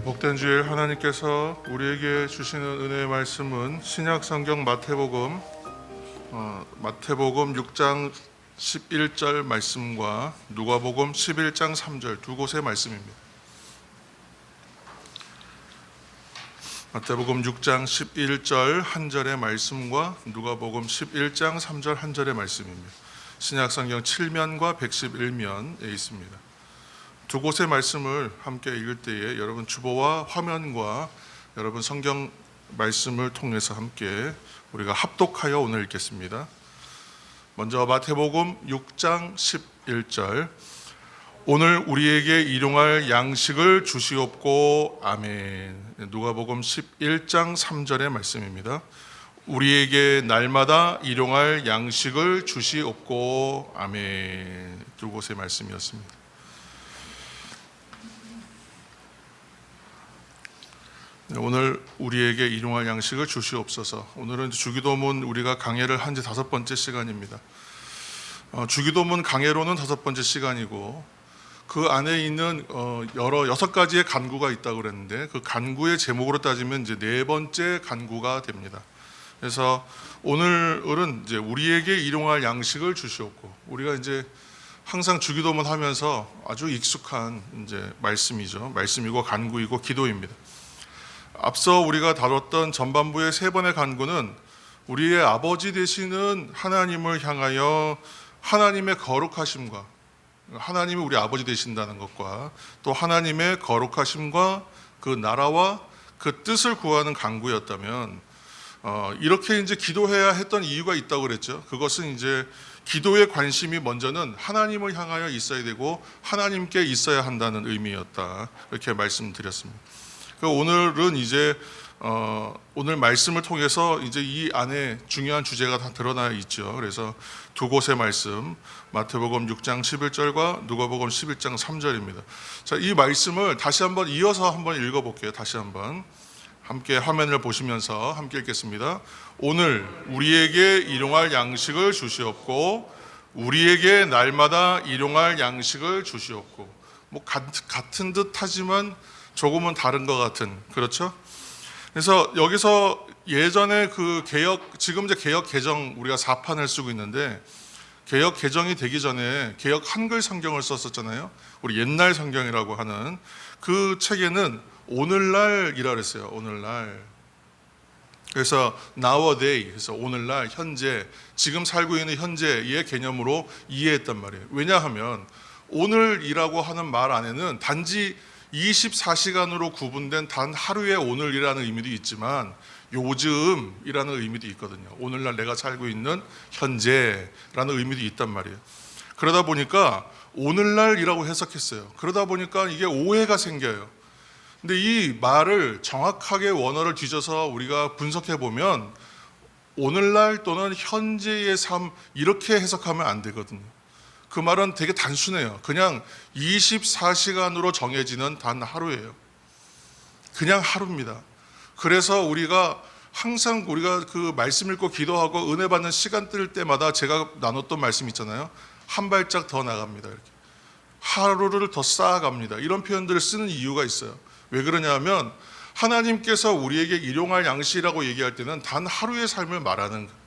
복된 주일 하나님께서 우리에게 주시는 은혜의 말씀은 신약성경 마태복음 6장 11절 말씀과 누가복음 11장 3절 두 곳의 말씀입니다. 마태복음 6장 11절 한 절의 말씀과 누가복음 11장 3절 한 절의 말씀입니다. 신약성경 7면과 111면에 있습니다. 두 곳의 말씀을 함께 읽을 때에 여러분 주보와 화면과 여러분 성경 말씀을 통해서 함께 우리가 합독하여 오늘 읽겠습니다. 먼저 마태복음 6장 11절 오늘 우리에게 일용할 양식을 주시옵고 아멘. 누가복음 11장 3절의 말씀입니다. 우리에게 날마다 일용할 양식을 주시옵고 아멘. 두 곳의 말씀이었습니다. 오늘 우리에게 일용할 양식을 주시옵소서. 오늘은 주기도문 우리가 강해를 한 지 5번째 시간입니다. 주기도문 강해로는 5번째 시간이고 그 안에 있는 6가지의 간구가 있다고 그랬는데 그 간구의 제목으로 따지면 이제 4번째 간구가 됩니다. 그래서 오늘은 이제 우리에게 일용할 양식을 주시옵고, 우리가 이제 항상 주기도문 하면서 아주 익숙한 이제 말씀이고 간구이고 기도입니다. 앞서 우리가 다뤘던 전반부의 3번의 간구는 우리의 아버지 되시는 하나님을 향하여 하나님의 거룩하심과, 하나님이 우리 아버지 되신다는 것과 또 하나님의 거룩하심과 그 나라와 그 뜻을 구하는 간구였다면, 이렇게 이제 기도해야 했던 이유가 있다고 그랬죠. 그것은 이제 기도의 관심이 먼저는 하나님을 향하여 있어야 되고 하나님께 있어야 한다는 의미였다, 이렇게 말씀드렸습니다. 오늘은 이제 오늘 말씀을 통해서 이제 이 안에 중요한 주제가 다 드러나 있죠. 그래서 두 곳의 말씀, 마태복음 6장 11절과 누가복음 11장 3절입니다. 자, 이 말씀을 다시 한번 이어서 한번 읽어볼게요. 다시 한번 함께 화면을 보시면서 함께 읽겠습니다. 오늘 우리에게 일용할 양식을 주시옵고 우리에게 날마다 일용할 양식을 주시옵고. 뭐 같은 듯 하지만 조금은 다른 것 같은, 그렇죠? 그래서 여기서 예전에 그 지금 이제 개역 개정 우리가 4판을 쓰고 있는데, 개역 개정이 되기 전에 개역 한글 성경을 썼었잖아요. 우리 옛날 성경이라고 하는 그 책에는 오늘날이라 그랬어요. 오늘날. 그래서 nowadays, 그래서 오늘날, 현재, 지금 살고 있는 현재의 개념으로 이해했단 말이에요. 왜냐하면 오늘이라고 하는 말 안에는 단지 24시간으로 구분된 단 하루의 오늘이라는 의미도 있지만 요즘이라는 의미도 있거든요. 오늘날 내가 살고 있는 현재라는 의미도 있단 말이에요. 그러다 보니까 오늘날이라고 해석했어요. 그러다 보니까 이게 오해가 생겨요. 근데 이 말을 정확하게 원어를 뒤져서 우리가 분석해 보면 오늘날 또는 현재의 삶, 이렇게 해석하면 안 되거든요. 그 말은 되게 단순해요. 그냥 24시간으로 정해지는 단 하루예요. 그냥 하루입니다. 그래서 우리가 항상 그 말씀 읽고 기도하고 은혜 받는 시간 뜰 때마다 제가 나눴던 말씀 있잖아요. 한 발짝 더 나갑니다. 이렇게 하루를 더 쌓아갑니다. 이런 표현들을 쓰는 이유가 있어요. 왜 그러냐면 하나님께서 우리에게 일용할 양식이라고 얘기할 때는 단 하루의 삶을 말하는 거예요.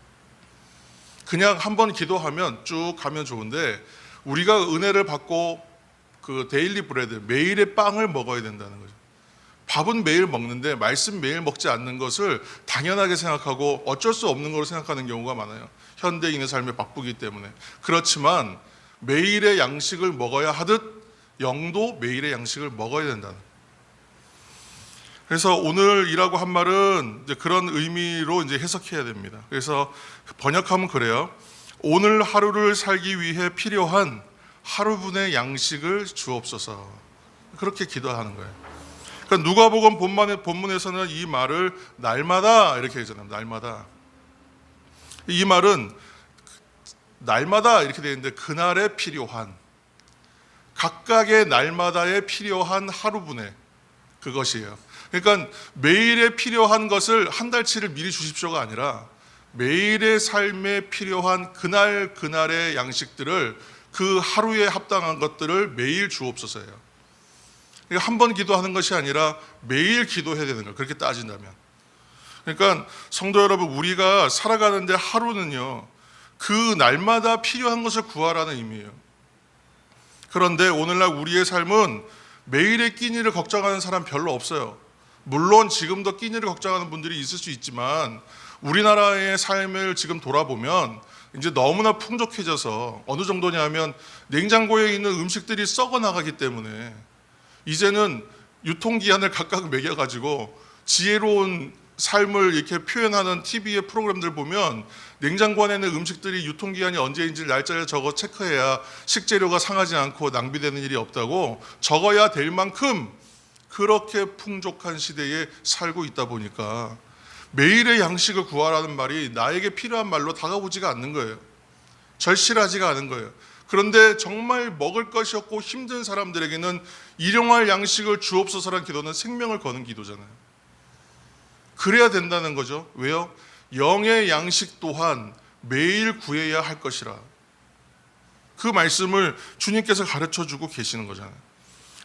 그냥 한번 기도하면 쭉 가면 좋은데, 우리가 은혜를 받고 그 데일리 브레드, 매일의 빵을 먹어야 된다는 거죠. 밥은 매일 먹는데 말씀 매일 먹지 않는 것을 당연하게 생각하고 어쩔 수 없는 걸로 생각하는 경우가 많아요. 현대인의 삶에 바쁘기 때문에. 그렇지만 매일의 양식을 먹어야 하듯 영도 매일의 양식을 먹어야 된다는 거예요. 그래서 오늘이라고 한 말은 이제 그런 의미로 이제 해석해야 됩니다. 그래서 번역하면 그래요. 오늘 하루를 살기 위해 필요한 하루분의 양식을 주옵소서. 그렇게 기도하는 거예요. 그러니까 누가복음 본문에서는 이 말을 날마다 이렇게 하잖아요. 날마다. 이 말은 날마다 이렇게 되어 있는데 그날에 필요한, 각각의 날마다에 필요한 하루분의 그것이에요. 그러니까 매일에 필요한 것을 한 달치를 미리 주십시오가 아니라 매일의 삶에 필요한 그날의 양식들을, 그 하루에 합당한 것들을 매일 주옵소서예요. 그러니까 한 번 기도하는 것이 아니라 매일 기도해야 되는 거예요. 그렇게 따진다면. 그러니까 성도 여러분, 우리가 살아가는데 하루는요, 그 날마다 필요한 것을 구하라는 의미예요. 그런데 오늘날 우리의 삶은 매일의 끼니를 걱정하는 사람 별로 없어요. 물론 지금도 끼니를 걱정하는 분들이 있을 수 있지만 우리나라의 삶을 지금 돌아보면 이제 너무나 풍족해져서 어느 정도냐면 냉장고에 있는 음식들이 썩어 나가기 때문에 이제는 유통기한을 각각 매겨가지고 지혜로운 삶을 이렇게 표현하는 TV의 프로그램들 보면 냉장고 안에 있는 음식들이 유통기한이 언제인지 날짜를 적어 체크해야 식재료가 상하지 않고 낭비되는 일이 없다고 적어야 될 만큼 그렇게 풍족한 시대에 살고 있다 보니까 매일의 양식을 구하라는 말이 나에게 필요한 말로 다가오지가 않는 거예요. 절실하지가 않은 거예요. 그런데 정말 먹을 것이 없고 힘든 사람들에게는 일용할 양식을 주옵소서라는 기도는 생명을 거는 기도잖아요. 그래야 된다는 거죠. 왜요? 영의 양식 또한 매일 구해야 할 것이라. 그 말씀을 주님께서 가르쳐주고 계시는 거잖아요.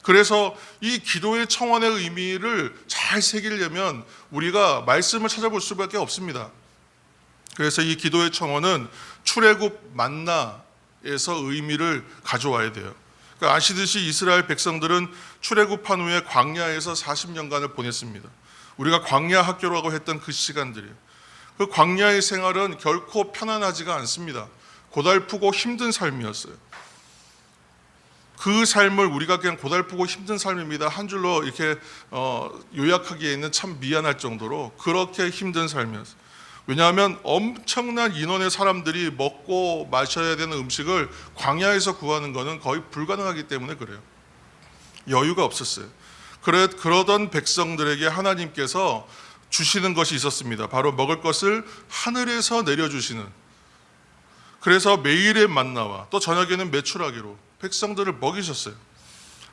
그래서 이 기도의 청원의 의미를 잘 새기려면 우리가 말씀을 찾아볼 수밖에 없습니다. 그래서 이 기도의 청원은 출애굽 만나에서 의미를 가져와야 돼요. 그러니까 아시듯이 이스라엘 백성들은 출애굽한 후에 광야에서 40년간을 보냈습니다. 우리가 광야 학교라고 했던 그 시간들이에요. 그 광야의 생활은 결코 편안하지가 않습니다. 고달프고 힘든 삶이었어요. 그 삶을 우리가 그냥 고달프고 힘든 삶입니다 한 줄로 이렇게 요약하기에는 참 미안할 정도로 그렇게 힘든 삶이었어요. 왜냐하면 엄청난 인원의 사람들이 먹고 마셔야 되는 음식을 광야에서 구하는 것은 거의 불가능하기 때문에 그래요. 여유가 없었어요. 그러던 백성들에게 하나님께서 주시는 것이 있었습니다. 바로 먹을 것을 하늘에서 내려주시는, 그래서 매일의 만나와 또 저녁에는 메추라기로 백성들을 먹이셨어요.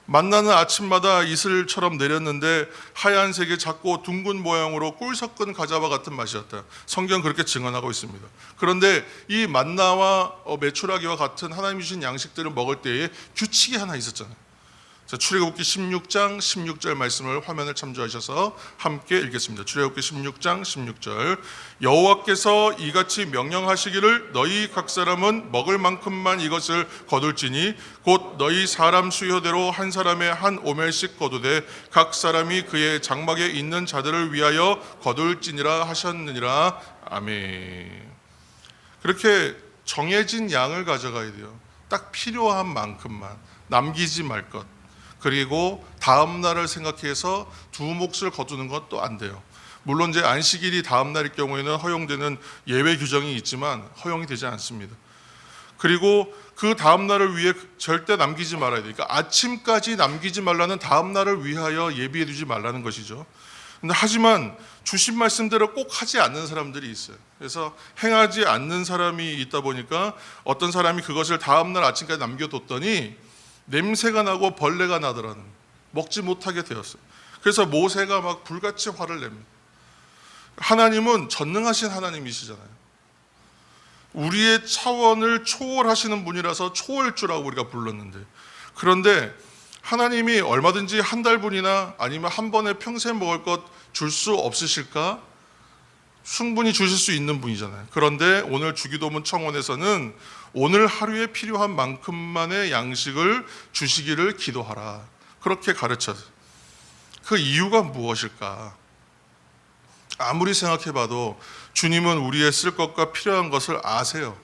만나는 아침마다 이슬처럼 내렸는데 하얀색의 작고 둥근 모양으로 꿀 섞은 과자와 같은 맛이었다. 성경 그렇게 증언하고 있습니다. 그런데 이 만나와 메추라기와 같은 하나님이 주신 양식들을 먹을 때에 규칙이 하나 있었잖아요. 자, 출애굽기 16장 16절 말씀을 화면을 참조하셔서 함께 읽겠습니다. 출애굽기 16장 16절. 여호와께서 이같이 명령하시기를 너희 각 사람은 먹을 만큼만 이것을 거둘지니 곧 너희 사람 수요대로 한 사람의 한 오멜씩 거두되 각 사람이 그의 장막에 있는 자들을 위하여 거둘지니라 하셨느니라. 아멘. 그렇게 정해진 양을 가져가야 돼요. 딱 필요한 만큼만, 남기지 말 것. 그리고 다음 날을 생각해서 두 몫을 거두는 것도 안 돼요. 물론 이제 안식일이 다음 날일 경우에는 허용되는 예외 규정이 있지만 허용이 되지 않습니다. 그리고 그 다음 날을 위해 절대 남기지 말아야 돼요. 그러니까 아침까지 남기지 말라는 다음 날을 위하여 예비해 두지 말라는 것이죠. 근데 하지만 주신 말씀대로 꼭 하지 않는 사람들이 있어요. 그래서 행하지 않는 사람이 있다 보니까 어떤 사람이 그것을 다음 날 아침까지 남겨뒀더니 냄새가 나고 벌레가 나더라는, 먹지 못하게 되었어요. 그래서 모세가 막 불같이 화를 냅니다. 하나님은 전능하신 하나님이시잖아요. 우리의 차원을 초월하시는 분이라서 초월주라고 우리가 불렀는데, 그런데 하나님이 얼마든지 한 달분이나 아니면 한 번에 평생 먹을 것 줄 수 없으실까? 충분히 주실 수 있는 분이잖아요. 그런데 오늘 주기도문 청원에서는 오늘 하루에 필요한 만큼만의 양식을 주시기를 기도하라, 그렇게 가르쳤어요. 그 이유가 무엇일까? 아무리 생각해봐도 주님은 우리의 쓸 것과 필요한 것을 아세요.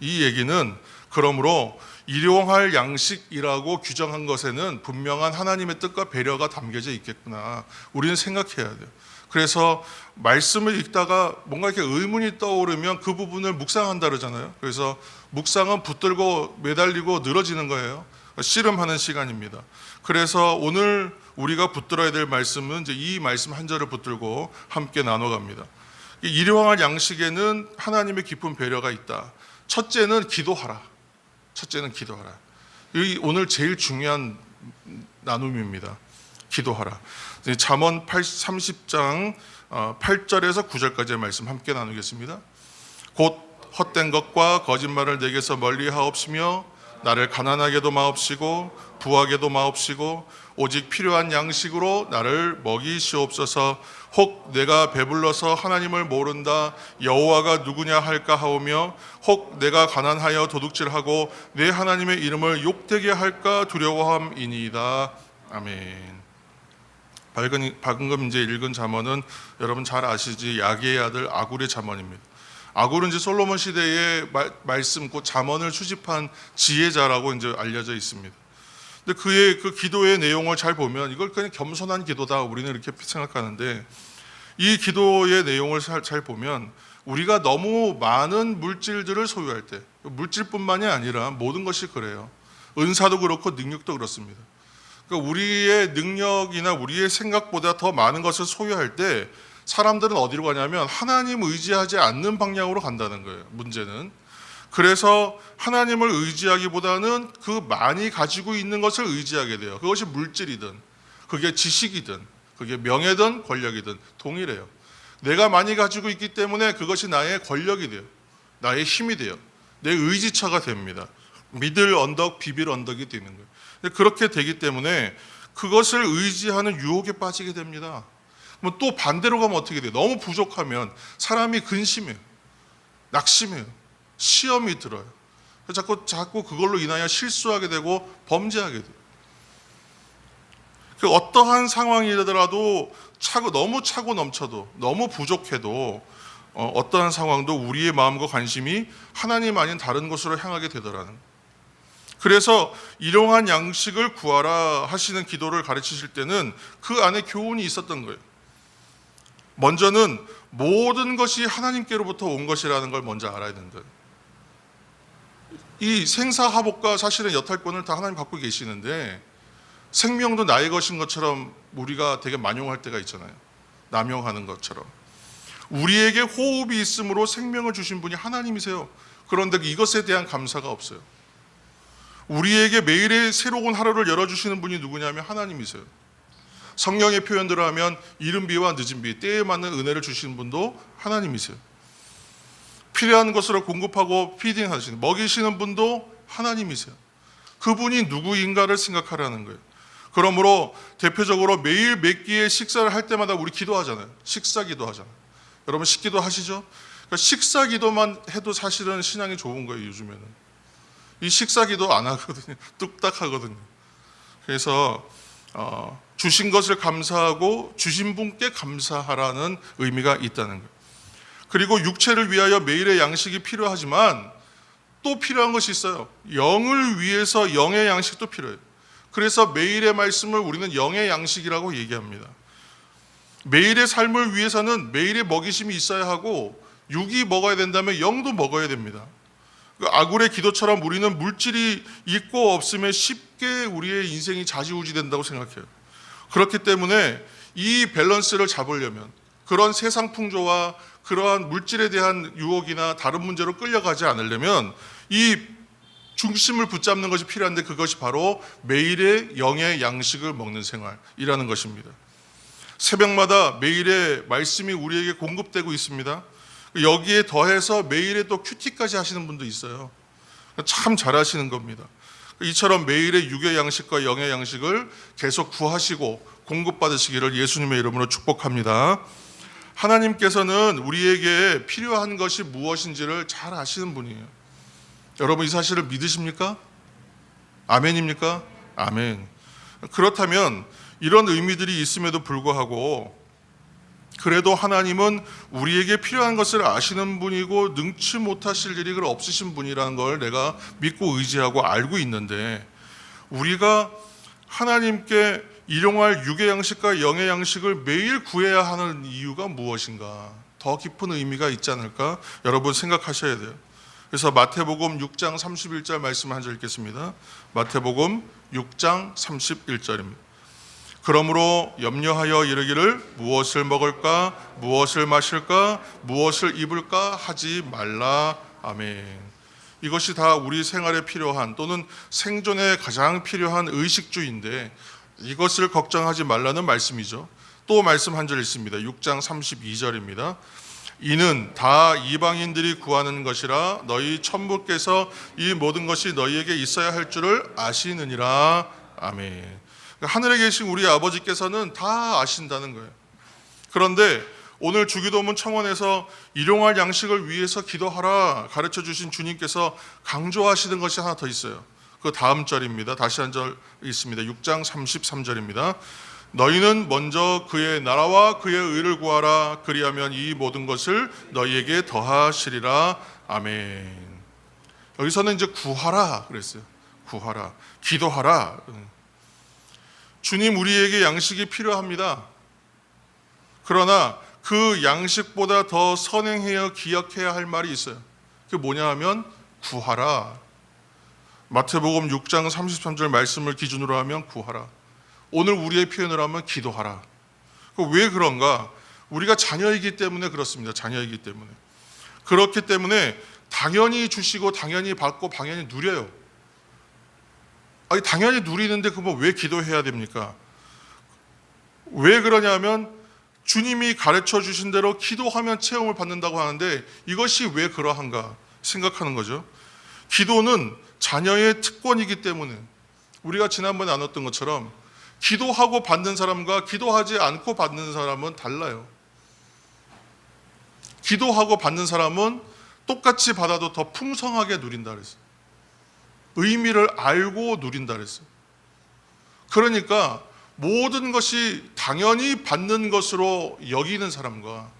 이 얘기는 그러므로 일용할 양식이라고 규정한 것에는 분명한 하나님의 뜻과 배려가 담겨져 있겠구나, 우리는 생각해야 돼요. 그래서 말씀을 읽다가 뭔가 이렇게 의문이 떠오르면 그 부분을 묵상한다 그러잖아요. 그래서 묵상은 붙들고 매달리고 늘어지는 거예요. 씨름하는 시간입니다. 그래서 오늘 우리가 붙들어야 될 말씀은 이제 이 말씀 한 절을 붙들고 함께 나눠갑니다. 일용할 양식에는 하나님의 깊은 배려가 있다. 첫째는 기도하라. 첫째는 기도하라. 이 오늘 제일 중요한 나눔입니다. 기도하라. 잠언 30장 8절에서 9절까지의 말씀 함께 나누겠습니다. 곧 헛된 것과 거짓말을 내게서 멀리 하옵시며 나를 가난하게도 마옵시고 부하게도 마옵시고 오직 필요한 양식으로 나를 먹이시옵소서. 혹 내가 배불러서 하나님을 모른다 여호와가 누구냐 할까 하오며 혹 내가 가난하여 도둑질하고 내 하나님의 이름을 욕되게 할까 두려워함이니이다. 아멘. 방금 이제 읽은 잠언은 여러분 잘 아시지, 야게의 아들 아굴의 잠언입니다. 아굴은 이제 솔로몬 시대의 말씀 곧 잠언을 수집한 지혜자라고 이제 알려져 있습니다. 근데 그의 그 기도의 내용을 잘 보면 이걸 그냥 겸손한 기도다 우리는 이렇게 생각하는데, 이 기도의 내용을 잘 보면 우리가 너무 많은 물질들을 소유할 때, 물질뿐만이 아니라 모든 것이 그래요. 은사도 그렇고 능력도 그렇습니다. 그러니까 우리의 능력이나 우리의 생각보다 더 많은 것을 소유할 때 사람들은 어디로 가냐면 하나님 의지하지 않는 방향으로 간다는 거예요. 문제는 그래서 하나님을 의지하기보다는 그 많이 가지고 있는 것을 의지하게 돼요. 그것이 물질이든 그게 지식이든 그게 명예든 권력이든 동일해요. 내가 많이 가지고 있기 때문에 그것이 나의 권력이 돼요. 나의 힘이 돼요. 내 의지처가 됩니다. 믿을 언덕, 비빌 언덕이 되는 거예요. 그렇게 되기 때문에 그것을 의지하는 유혹에 빠지게 됩니다. 그럼 또 반대로 가면 어떻게 돼요? 너무 부족하면 사람이 근심해요. 낙심해요. 시험이 들어요. 자꾸 그걸로 인하여 실수하게 되고 범죄하게 돼요. 그 어떠한 상황이라도 너무 차고 넘쳐도 너무 부족해도 어떠한 상황도 우리의 마음과 관심이 하나님 아닌 다른 곳으로 향하게 되더라는 거예요. 그래서 일용한 양식을 구하라 하시는 기도를 가르치실 때는 그 안에 교훈이 있었던 거예요. 먼저는 모든 것이 하나님께로부터 온 것이라는 걸 먼저 알아야 된다. 이 생사화복과 사실은 여탈권을 다 하나님 갖고 계시는데 생명도 나의 것인 것처럼 우리가 되게 만용할 때가 있잖아요. 남용하는 것처럼. 우리에게 호흡이 있으므로 생명을 주신 분이 하나님이세요. 그런데 이것에 대한 감사가 없어요. 우리에게 매일의 새로운 하루를 열어주시는 분이 누구냐면 하나님이세요. 성령의 표현대로 하면 이른 비와 늦은 비, 때에 맞는 은혜를 주시는 분도 하나님이세요. 필요한 것으로 공급하고 피딩하시는, 먹이시는 분도 하나님이세요. 그분이 누구인가를 생각하라는 거예요. 그러므로 대표적으로 매일 몇 끼의 식사를 할 때마다 우리 기도하잖아요. 식사 기도하잖아요. 여러분 식기도 하시죠? 그러니까 식사 기도만 해도 사실은 신앙이 좋은 거예요. 요즘에는 이 식사 기도 안 하거든요. 뚝딱 하거든요. 그래서 주신 것을 감사하고 주신 분께 감사하라는 의미가 있다는 거예요. 그리고 육체를 위하여 매일의 양식이 필요하지만 또 필요한 것이 있어요. 영을 위해서 영의 양식도 필요해요. 그래서 매일의 말씀을 우리는 영의 양식이라고 얘기합니다. 매일의 삶을 위해서는 매일의 먹이심이 있어야 하고 육이 먹어야 된다면 영도 먹어야 됩니다. 아굴의 기도처럼 우리는 물질이 있고 없으면 쉽게 우리의 인생이 좌지우지 된다고 생각해요. 그렇기 때문에 이 밸런스를 잡으려면 그런 세상 풍조와 그러한 물질에 대한 유혹이나 다른 문제로 끌려가지 않으려면 이 중심을 붙잡는 것이 필요한데 그것이 바로 매일의 영의 양식을 먹는 생활이라는 것입니다. 새벽마다 매일의 말씀이 우리에게 공급되고 있습니다. 여기에 더해서 매일에 또 큐티까지 하시는 분도 있어요. 참 잘하시는 겁니다. 이처럼 매일의 육의 양식과 영의 양식을 계속 구하시고 공급받으시기를 예수님의 이름으로 축복합니다. 하나님께서는 우리에게 필요한 것이 무엇인지를 잘 아시는 분이에요. 여러분 이 사실을 믿으십니까? 아멘입니까? 아멘. 그렇다면 이런 의미들이 있음에도 불구하고 그래도 하나님은 우리에게 필요한 것을 아시는 분이고 능치 못하실 일이 없으신 분이라는 걸 내가 믿고 의지하고 알고 있는데 우리가 하나님께 일용할 육의 양식과 영의 양식을 매일 구해야 하는 이유가 무엇인가? 더 깊은 의미가 있지 않을까? 여러분 생각하셔야 돼요. 그래서 마태복음 6장 31절 말씀 한 절 읽겠습니다. 마태복음 6장 31절입니다. 그러므로 염려하여 이르기를 무엇을 먹을까, 무엇을 마실까, 무엇을 입을까 하지 말라. 아멘. 이것이 다 우리 생활에 필요한 또는 생존에 가장 필요한 의식주인데 이것을 걱정하지 말라는 말씀이죠. 또 말씀 한 절 있습니다. 6장 32절입니다. 이는 다 이방인들이 구하는 것이라 너희 천부께서 이 모든 것이 너희에게 있어야 할 줄을 아시느니라. 아멘. 그러니까 하늘에 계신 우리 아버지께서는 다 아신다는 거예요. 그런데 오늘 주기도문 청원에서 일용할 양식을 위해서 기도하라 가르쳐 주신 주님께서 강조하시는 것이 하나 더 있어요. 그 다음 절입니다. 다시 한 절 있습니다. 6장 33절입니다. 너희는 먼저 그의 나라와 그의 의를 구하라. 그리하면 이 모든 것을 너희에게 더하시리라. 아멘. 여기서는 이제 구하라 그랬어요. 구하라. 기도하라. 주님, 우리에게 양식이 필요합니다. 그러나 그 양식보다 더 선행하여 기억해야 할 말이 있어요. 그게 뭐냐 하면 구하라. 마태복음 6장 33절 말씀을 기준으로 하면 구하라. 오늘 우리의 표현을 하면 기도하라. 왜 그런가? 우리가 자녀이기 때문에 그렇습니다. 자녀이기 때문에. 그렇기 때문에 당연히 주시고 당연히 받고 당연히 누려요. 아니, 당연히 누리는데 그거 왜 기도해야 됩니까? 왜 그러냐면 주님이 가르쳐 주신 대로 기도하면 체험을 받는다고 하는데 이것이 왜 그러한가 생각하는 거죠. 기도는 자녀의 특권이기 때문에 우리가 지난번에 나눴던 것처럼 기도하고 받는 사람과 기도하지 않고 받는 사람은 달라요. 기도하고 받는 사람은 똑같이 받아도 더 풍성하게 누린다 그랬어요. 의미를 알고 누린다 그랬어요. 그러니까 모든 것이 당연히 받는 것으로 여기는 사람과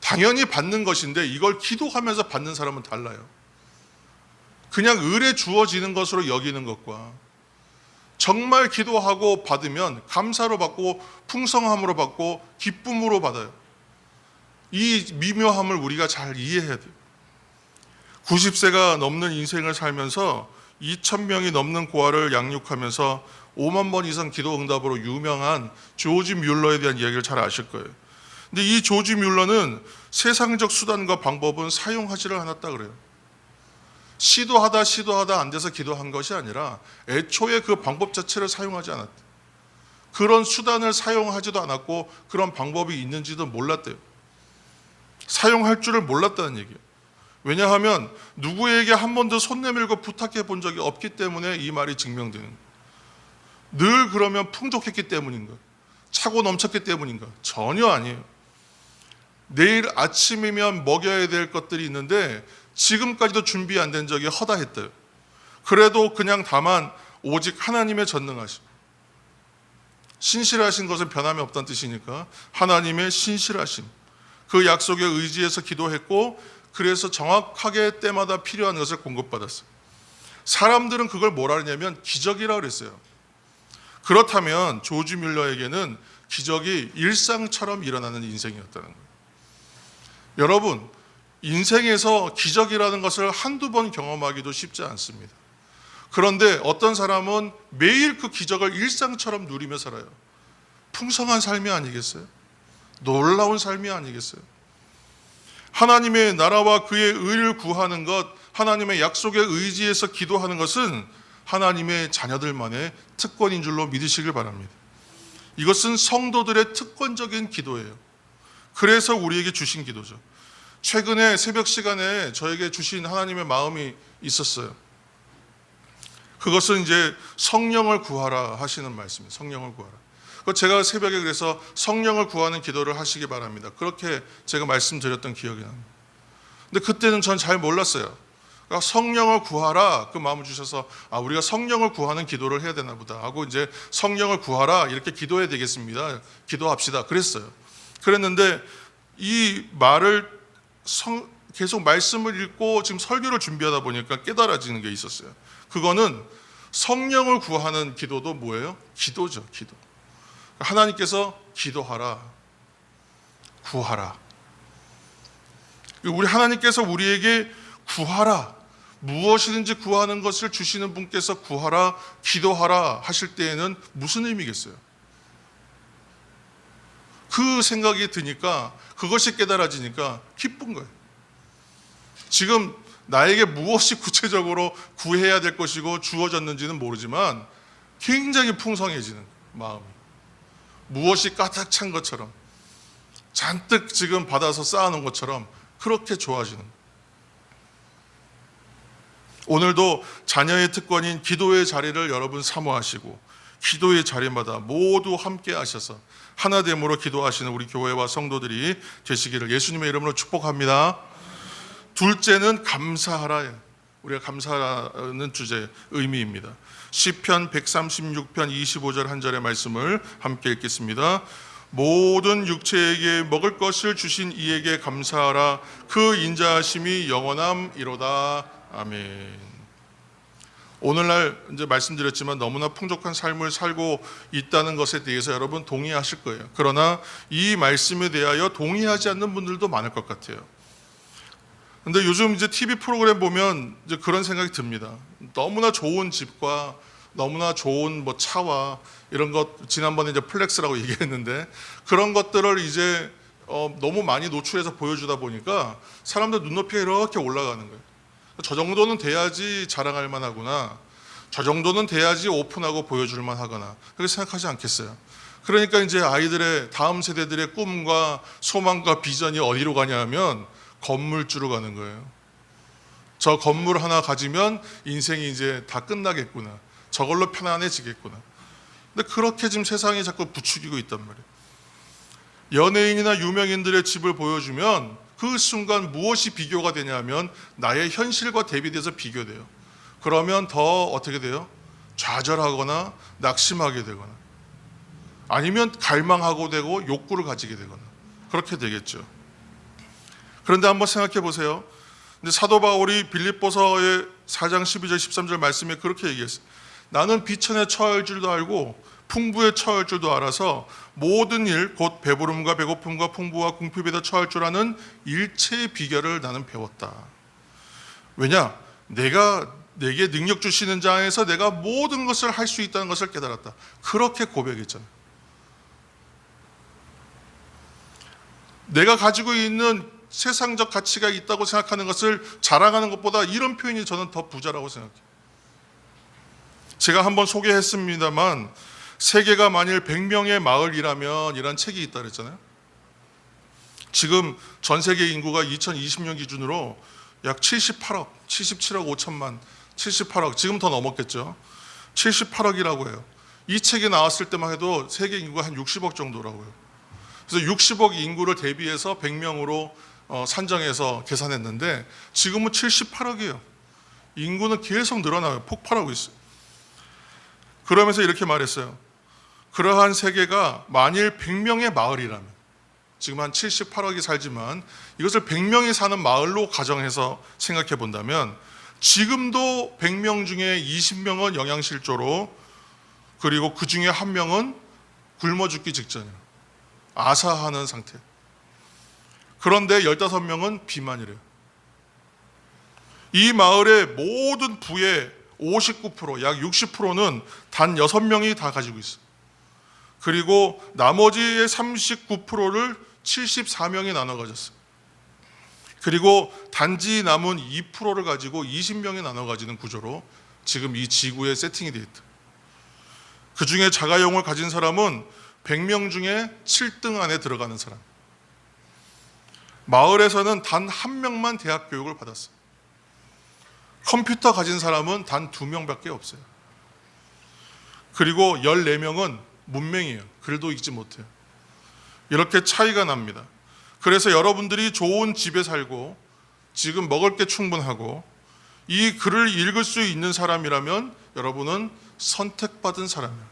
당연히 받는 것인데 이걸 기도하면서 받는 사람은 달라요. 그냥 을에 주어지는 것으로 여기는 것과 정말 기도하고 받으면 감사로 받고 풍성함으로 받고 기쁨으로 받아요. 이 미묘함을 우리가 잘 이해해야 돼요. 90세가 넘는 인생을 살면서 2,000명이 넘는 고아를 양육하면서 5만 번 이상 기도 응답으로 유명한 조지 뮬러에 대한 이야기를 잘 아실 거예요. 근데 이 조지 뮬러는 세상적 수단과 방법은 사용하지를 않았다 그래요. 시도하다 안 돼서 기도한 것이 아니라 애초에 그 방법 자체를 사용하지 않았대. 그런 수단을 사용하지도 않았고 그런 방법이 있는지도 몰랐대요. 사용할 줄을 몰랐다는 얘기예요. 왜냐하면 누구에게 한 번도 손 내밀고 부탁해 본 적이 없기 때문에 이 말이 증명되는 거예요. 늘 그러면 풍족했기 때문인가? 차고 넘쳤기 때문인가? 전혀 아니에요. 내일 아침이면 먹여야 될 것들이 있는데 지금까지도 준비 안 된 적이 허다했대요. 그래도 그냥 다만 오직 하나님의 전능하심. 신실하신 것은 변함이 없다는 뜻이니까 하나님의 신실하심. 그 약속에 의지해서 기도했고 그래서 정확하게 때마다 필요한 것을 공급받았어요. 사람들은 그걸 뭐라 하냐면 기적이라고 그랬어요. 그렇다면 조지 뮬러에게는 기적이 일상처럼 일어나는 인생이었다는 거예요. 여러분, 인생에서 기적이라는 것을 한두 번 경험하기도 쉽지 않습니다. 그런데 어떤 사람은 매일 그 기적을 일상처럼 누리며 살아요. 풍성한 삶이 아니겠어요? 놀라운 삶이 아니겠어요? 하나님의 나라와 그의 의를 구하는 것, 하나님의 약속에 의지해서 기도하는 것은 하나님의 자녀들만의 특권인 줄로 믿으시길 바랍니다. 이것은 성도들의 특권적인 기도예요. 그래서 우리에게 주신 기도죠. 최근에 새벽 시간에 저에게 주신 하나님의 마음이 있었어요. 그것은 이제 성령을 구하라 하시는 말씀이에요. 성령을 구하라. 제가 새벽에 그래서 성령을 구하는 기도를 하시기 바랍니다. 그렇게 제가 말씀드렸던 기억이 납니다. 근데 그때는 전 잘 몰랐어요. 그러니까 성령을 구하라 그 마음을 주셔서 우리가 성령을 구하는 기도를 해야 되나 보다 하고 이제 성령을 구하라 이렇게 기도해야 되겠습니다. 기도합시다. 그랬어요. 그랬는데 이 말을 계속 말씀을 읽고 지금 설교를 준비하다 보니까 깨달아지는 게 있었어요. 그거는 성령을 구하는 기도도 뭐예요? 기도죠. 기도. 하나님께서 기도하라, 구하라. 우리 하나님께서 우리에게 구하라, 무엇이든지 구하는 것을 주시는 분께서 구하라, 기도하라 하실 때에는 무슨 의미겠어요? 그 생각이 드니까 그것이 깨달아지니까 기쁜 거예요. 지금 나에게 무엇이 구체적으로 구해야 될 것이고 주어졌는지는 모르지만 굉장히 풍성해지는 마음이. 무엇이 가득 찬 것처럼 잔뜩 지금 받아서 쌓아놓은 것처럼 그렇게 좋아지는 거예요. 오늘도 자녀의 특권인 기도의 자리를 여러분 사모하시고 기도의 자리마다 모두 함께 하셔서 하나됨으로 기도하시는 우리 교회와 성도들이 되시기를 예수님의 이름으로 축복합니다. 둘째는 감사하라. 우리가 감사하는 주제 의미입니다. 시편 136편 25절 한 절의 말씀을 함께 읽겠습니다. 모든 육체에게 먹을 것을 주신 이에게 감사하라. 그 인자하심이 영원함이로다. 아멘. 오늘날 이제 말씀드렸지만 너무나 풍족한 삶을 살고 있다는 것에 대해서 여러분 동의하실 거예요. 그러나 이 말씀에 대하여 동의하지 않는 분들도 많을 것 같아요. 근데 요즘 이제 TV 프로그램 보면 이제 그런 생각이 듭니다. 너무나 좋은 집과 너무나 좋은 뭐 차와 이런 것, 지난번에 이제 플렉스라고 얘기했는데 그런 것들을 이제 너무 많이 노출해서 보여주다 보니까 사람들 눈높이가 이렇게 올라가는 거예요. 저 정도는 돼야지 자랑할 만하구나. 저 정도는 돼야지 오픈하고 보여줄 만하거나 그렇게 생각하지 않겠어요. 그러니까 이제 아이들의 다음 세대들의 꿈과 소망과 비전이 어디로 가냐 하면 건물주로 가는 거예요. 저 건물 하나 가지면 인생이 이제 다 끝나겠구나. 저걸로 편안해지겠구나. 근데 그렇게 지금 세상이 자꾸 부추기고 있단 말이에요. 연예인이나 유명인들의 집을 보여주면 그 순간 무엇이 비교가 되냐면 나의 현실과 대비돼서 비교돼요. 그러면 더 어떻게 돼요? 좌절하거나 낙심하게 되거나 아니면 갈망하고 되고 욕구를 가지게 되거나 그렇게 되겠죠. 그런데 한번 생각해 보세요. 근데 사도 바울이 빌립보서의 4장 12절 13절 말씀에 그렇게 얘기했어요. 나는 비천에 처할 줄도 알고 풍부에 처할 줄도 알아서 모든 일 곧 배부름과 배고픔과 풍부와 궁핍에도 처할 줄 아는 일체의 비결을 나는 배웠다. 왜냐? 내게 능력 주시는 자 안에서 내가 모든 것을 할 수 있다는 것을 깨달았다. 그렇게 고백했잖아요. 내가 가지고 있는 세상적 가치가 있다고 생각하는 것을 자랑하는 것보다 이런 표현이 저는 더 부자라고 생각해요. 제가 한번 소개했습니다만 세계가 만일 100명의 마을이라면 이란 책이 있다 그랬잖아요. 지금 전 세계 인구가 2020년 기준으로 약 78억, 77억 5천만, 78억, 지금 더 넘었겠죠. 78억이라고 해요. 이 책이 나왔을 때만 해도 세계 인구가 한 60억 정도라고요. 그래서 60억 인구를 대비해서 100명으로 산정해서 계산했는데 지금은 78억이에요. 인구는 계속 늘어나요. 폭발하고 있어요. 그러면서 이렇게 말했어요. 그러한 세계가 만일 100명의 마을이라면 지금 한 78억이 살지만 이것을 100명이 사는 마을로 가정해서 생각해 본다면 지금도 100명 중에 20명은 영양실조로 그리고 그 중에 한 명은 굶어 죽기 직전이에요. 아사하는 상태. 그런데 15명은 비만이래요. 이 마을의 모든 부의 59%, 약 60%는 단 6명이 다 가지고 있어요. 그리고 나머지의 39%를 74명이 나눠 가졌어요. 그리고 단지 남은 2%를 가지고 20명이 나눠 가지는 구조로 지금 이 지구에 세팅이 되어 있다. 그 중에 자가용을 가진 사람은 100명 중에 7등 안에 들어가는 사람. 마을에서는 단 한 명만 대학 교육을 받았어요. 컴퓨터 가진 사람은 단 2명밖에 없어요. 그리고 14명은 문맹이에요. 글도 읽지 못해요. 이렇게 차이가 납니다. 그래서 여러분들이 좋은 집에 살고 지금 먹을 게 충분하고 이 글을 읽을 수 있는 사람이라면 여러분은 선택받은 사람이에요.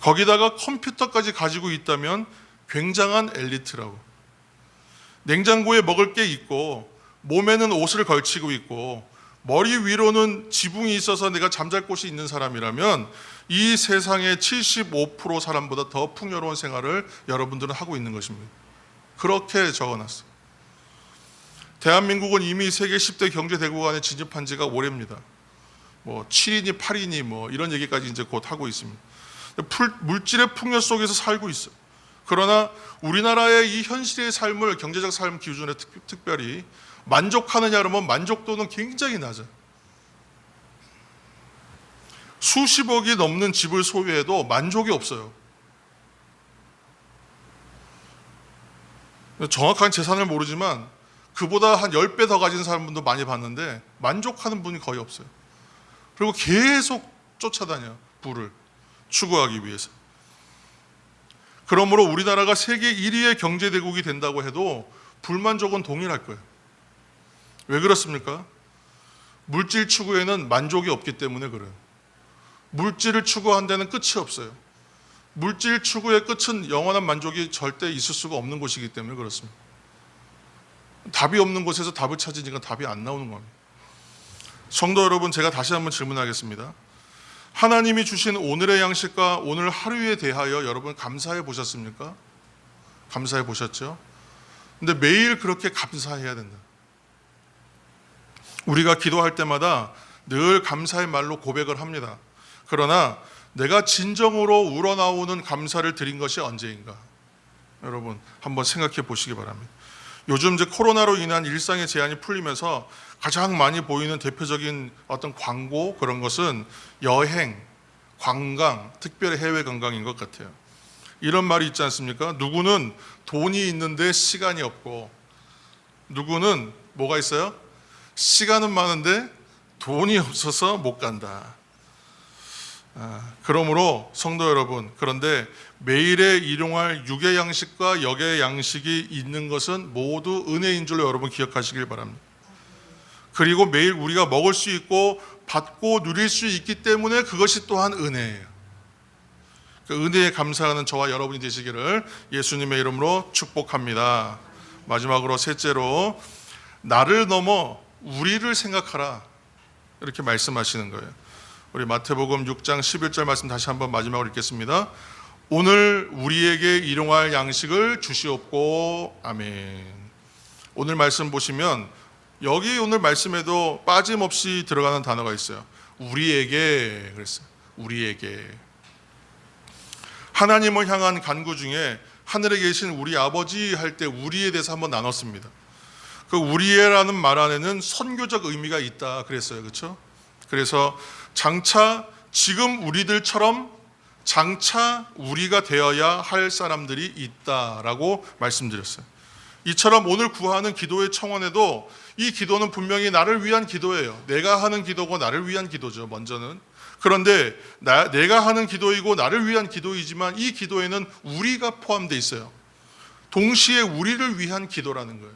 거기다가 컴퓨터까지 가지고 있다면 굉장한 엘리트라고. 냉장고에 먹을 게 있고 몸에는 옷을 걸치고 있고 머리 위로는 지붕이 있어서 내가 잠잘 곳이 있는 사람이라면 이 세상의 75% 사람보다 더 풍요로운 생활을 여러분들은 하고 있는 것입니다. 그렇게 적어놨어요. 대한민국은 이미 세계 10대 경제대국안에 진입한 지가 오래입니다. 뭐 7이니 8이니 뭐 이런 얘기까지 이제 곧 하고 있습니다. 물질의 풍요 속에서 살고 있어요. 그러나 우리나라의 이 현실의 삶을 경제적 삶 기준에 특별히 만족하느냐 그러면 만족도는 굉장히 낮아요. 수십억이 넘는 집을 소유해도 만족이 없어요. 정확한 재산을 모르지만 그보다 한 10배 더 가진 사람도 많이 봤는데 만족하는 분이 거의 없어요. 그리고 계속 쫓아다녀, 부를 추구하기 위해서. 그러므로 우리나라가 세계 1위의 경제대국이 된다고 해도 불만족은 동일할 거예요. 왜 그렇습니까? 물질 추구에는 만족이 없기 때문에 그래요. 물질을 추구한 데는 끝이 없어요. 물질 추구의 끝은 영원한 만족이 절대 있을 수가 없는 곳이기 때문에 그렇습니다. 답이 없는 곳에서 답을 찾으니까 답이 안 나오는 겁니다. 성도 여러분, 제가 다시 한번 질문하겠습니다. 하나님이 주신 오늘의 양식과 오늘 하루에 대하여 여러분 감사해 보셨습니까? 감사해 보셨죠? 근데 매일 그렇게 감사해야 된다. 우리가 기도할 때마다 늘 감사의 말로 고백을 합니다. 그러나 내가 진정으로 우러나오는 감사를 드린 것이 언제인가? 여러분 한번 생각해 보시기 바랍니다. 요즘 이제 코로나로 인한 일상의 제한이 풀리면서 가장 많이 보이는 대표적인 어떤 광고, 그런 것은 여행, 관광, 특별히 해외 관광인 것 같아요. 이런 말이 있지 않습니까? 누구는 돈이 있는데 시간이 없고, 누구는 뭐가 있어요? 시간은 많은데 돈이 없어서 못 간다. 그러므로 성도 여러분, 그런데 매일에 일용할 육의 양식과 역의 양식이 있는 것은 모두 은혜인 줄로 여러분 기억하시길 바랍니다. 그리고 매일 우리가 먹을 수 있고 받고 누릴 수 있기 때문에 그것이 또한 은혜예요. 그 은혜에 감사하는 저와 여러분이 되시기를 예수님의 이름으로 축복합니다. 마지막으로 셋째로, 나를 넘어 우리를 생각하라, 이렇게 말씀하시는 거예요. 우리 마태복음 6장 11절 말씀 다시 한번 마지막으로 읽겠습니다. 오늘 우리에게 일용할 양식을 주시옵고. 아멘. 오늘 말씀 보시면 여기 오늘 말씀에도 빠짐없이 들어가는 단어가 있어요. 우리에게. 그랬어요. 우리에게. 하나님을 향한 간구 중에 하늘에 계신 우리 아버지 할 때 우리에 대해서 한번 나눴습니다. 그 우리라는 말 안에는 선교적 의미가 있다 그랬어요. 그렇죠? 그래서 장차 지금 우리들처럼 장차 우리가 되어야 할 사람들이 있다라고 말씀드렸어요. 이처럼 오늘 구하는 기도의 청원에도 이 기도는 분명히 나를 위한 기도예요. 내가 하는 기도고 나를 위한 기도죠, 먼저는. 그런데 내가 하는 기도이고 나를 위한 기도이지만 이 기도에는 우리가 포함되어 있어요. 동시에 우리를 위한 기도라는 거예요.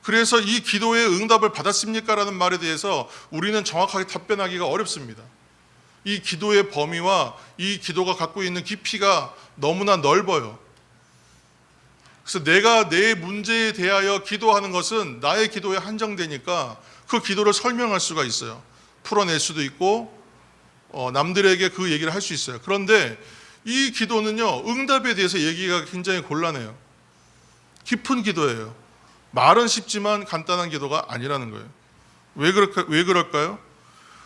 그래서 이 기도의 응답을 받았습니까? 라는 말에 대해서 우리는 정확하게 답변하기가 어렵습니다. 이 기도의 범위와 이 기도가 갖고 있는 깊이가 너무나 넓어요. 그래서 내가 내 문제에 대하여 기도하는 것은 나의 기도에 한정되니까 그 기도를 설명할 수가 있어요. 풀어낼 수도 있고 남들에게 그 얘기를 할 수 있어요. 그런데 이 기도는요, 응답에 대해서 얘기가 굉장히 곤란해요. 깊은 기도예요. 말은 쉽지만 간단한 기도가 아니라는 거예요. 왜 그럴까요?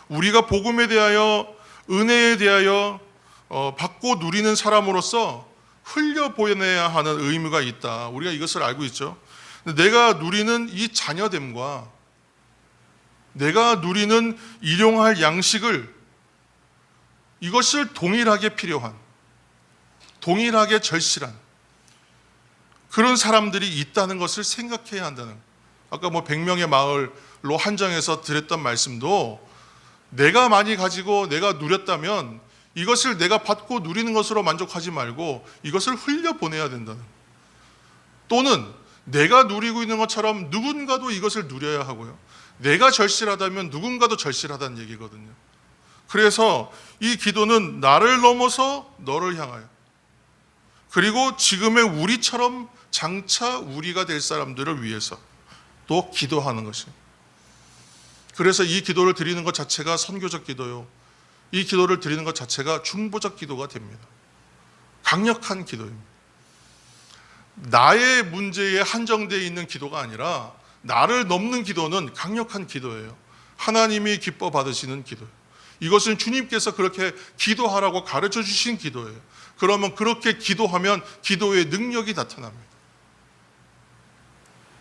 우리가 복음에 대하여, 은혜에 대하여 받고 누리는 사람으로서 흘려보내야 하는 의무가 있다. 우리가 이것을 알고 있죠. 내가 누리는 이 자녀됨과 내가 누리는 일용할 양식을, 이것을 동일하게 필요한, 동일하게 절실한 그런 사람들이 있다는 것을 생각해야 한다는 거예요. 아까 100명의 마을로 한정해서 드렸던 말씀도 내가 많이 가지고 내가 누렸다면 이것을 내가 받고 누리는 것으로 만족하지 말고 이것을 흘려보내야 된다는 거예요. 또는 내가 누리고 있는 것처럼 누군가도 이것을 누려야 하고요. 내가 절실하다면 누군가도 절실하다는 얘기거든요. 그래서 이 기도는 나를 넘어서 너를 향하여, 그리고 지금의 우리처럼 장차 우리가 될 사람들을 위해서 또 기도하는 것이에요. 그래서 이 기도를 드리는 것 자체가 선교적 기도요, 이 기도를 드리는 것 자체가 중보적 기도가 됩니다. 강력한 기도입니다. 나의 문제에 한정되어 있는 기도가 아니라 나를 넘는 기도는 강력한 기도예요. 하나님이 기뻐 받으시는 기도예요. 이것은 주님께서 그렇게 기도하라고 가르쳐 주신 기도예요. 그러면 그렇게 기도하면 기도의 능력이 나타납니다.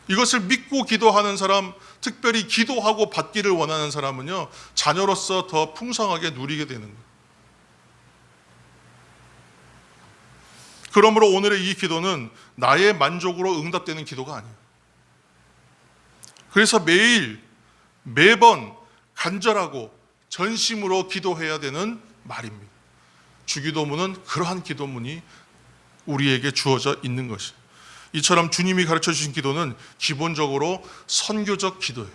이것을 믿고 기도하는 사람, 특별히 기도하고 받기를 원하는 사람은요, 자녀로서 더 풍성하게 누리게 되는 거예요. 그러므로 오늘의 이 기도는 나의 만족으로 응답되는 기도가 아니에요. 그래서 매번 간절하고 전심으로 기도해야 되는 말입니다. 주기도문은 그러한 기도문이 우리에게 주어져 있는 것이에요. 이처럼 주님이 가르쳐 주신 기도는 기본적으로 선교적 기도예요.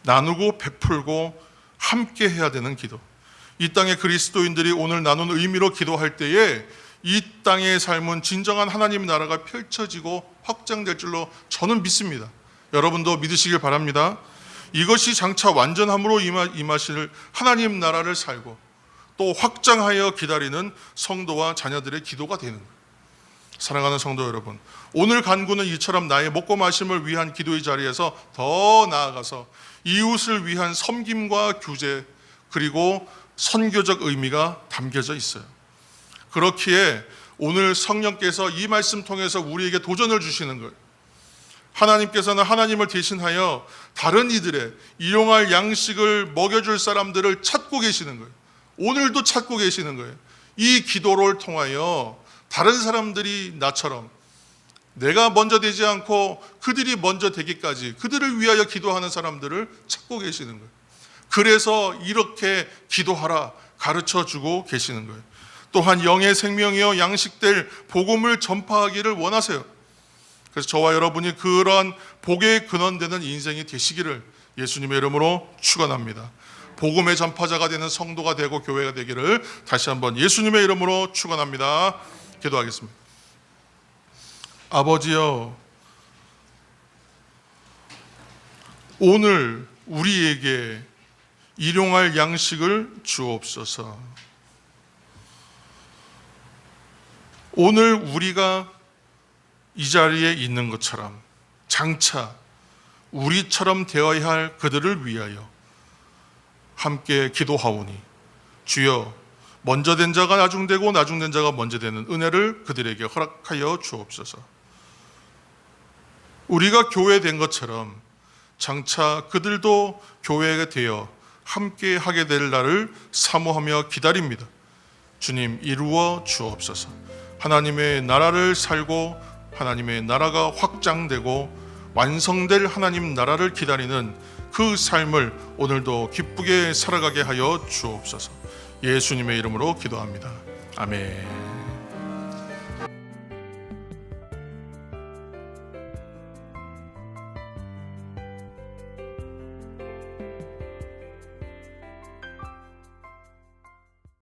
나누고 베풀고 함께 해야 되는 기도. 이 땅의 그리스도인들이 오늘 나눈 의미로 기도할 때에 이 땅의 삶은 진정한 하나님 나라가 펼쳐지고 확장될 줄로 저는 믿습니다. 여러분도 믿으시길 바랍니다. 이것이 장차 완전함으로 임하실 하나님 나라를 살고 또 확장하여 기다리는 성도와 자녀들의 기도가 되는 거예요. 사랑하는 성도 여러분, 오늘 간구는 이처럼 나의 먹고 마심을 위한 기도의 자리에서 더 나아가서 이웃을 위한 섬김과 규제 그리고 선교적 의미가 담겨져 있어요. 그렇기에 오늘 성령께서 이 말씀 통해서 우리에게 도전을 주시는 거예요. 하나님께서는 하나님을 대신하여 다른 이들의 일용할 양식을 먹여줄 사람들을 찾고 계시는 거예요. 오늘도 찾고 계시는 거예요. 이 기도를 통하여 다른 사람들이 나처럼 내가 먼저 되지 않고 그들이 먼저 되기까지 그들을 위하여 기도하는 사람들을 찾고 계시는 거예요. 그래서 이렇게 기도하라 가르쳐주고 계시는 거예요. 또한 영의 생명이여 양식될 복음을 전파하기를 원하세요. 그래서 저와 여러분이 그런 복의 근원되는 인생이 되시기를 예수님의 이름으로 축원합니다. 복음의 전파자가 되는 성도가 되고 교회가 되기를 다시 한번 예수님의 이름으로 축원합니다. 기도하겠습니다. 아버지여, 오늘 우리에게 일용할 양식을 주옵소서. 오늘 우리가 이 자리에 있는 것처럼 장차 우리처럼 되어야 할 그들을 위하여 함께 기도하오니 주여, 먼저 된 자가 나중되고 나중된 자가 먼저 되는 은혜를 그들에게 허락하여 주옵소서. 우리가 교회된 것처럼 장차 그들도 교회가 되어 함께 하게 될 날을 사모하며 기다립니다. 주님, 이루어 주옵소서. 하나님의 나라를 살고 하나님의 나라가 확장되고 완성될 하나님 나라를 기다리는 그 삶을 오늘도 기쁘게 살아가게 하여 주옵소서. 예수님의 이름으로 기도합니다. 아멘.